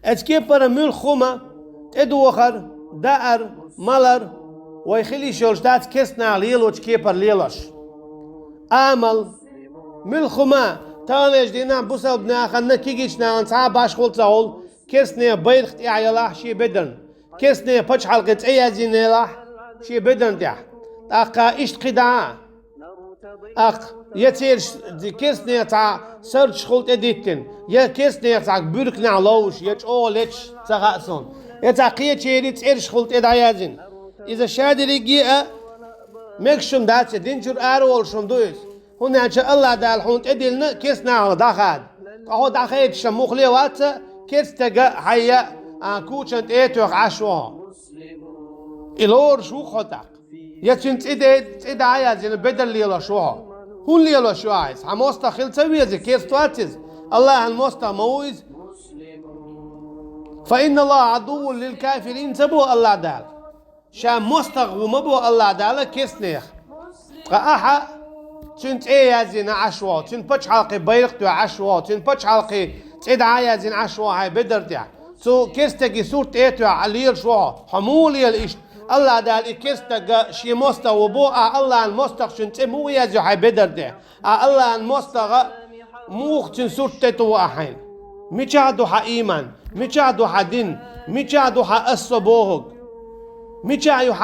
اتكيبر ملخومة ادوخر دار مالر ويخلي شولشتات كسنا ليلو تكيبر ليلش عمل ملخومة تانيش دينا بوسل بنا خلنا كيجيشنا انصا باش خلط زول كسنا بيرخت اعيلاح شي بدن كسنا بچ حلقة ايازينيلاح شي بدن تاح اقا اشت قدعا يتير كسنا تا سرچ خلط اديتن يا كسنا تا بورك نعلوش يتش اولتش تغاسون يتاقية تيري تيرش خلط ادعيازين اذا شادي رجيئة مكشم داتش دينجر ارول شم دويس هنا شاء الله دال حونت ادلنا كسنا على داخل اهو داخل شموخ لي وات كيس تجا حيا كوشنت ايتوخ عشوها الور شو خطق يتشنت ادعايا زين بدل ليلا شوها هو ليلا شو عايز حموستا خل تسوي زي كيس تواتز الله الموستا مويز فإن الله عدو للكافرين سبو الله دال شام مستغوم بو الله دال كيس نيخ قاحا تنت ايه زين عشوا تنت بچ حلقي بيرقتو عشوا تنت بچ حلقي ادعايا زين عشوا هاي بدرتيا سو كيستك سورت ايتو عليل شو حمولي الاشت الله دال كيستك شي موستا وبو الله المستغ شنت مو يزو هاي بدرتيا الله المستغ موخ تن سورت تتو احين ميچادو ح ايمان ميچادو ح دين ميچادو ح الصبوغ ميچايو ح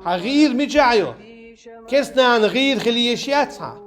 غير ميچايو كسنا عن غير خليشياتها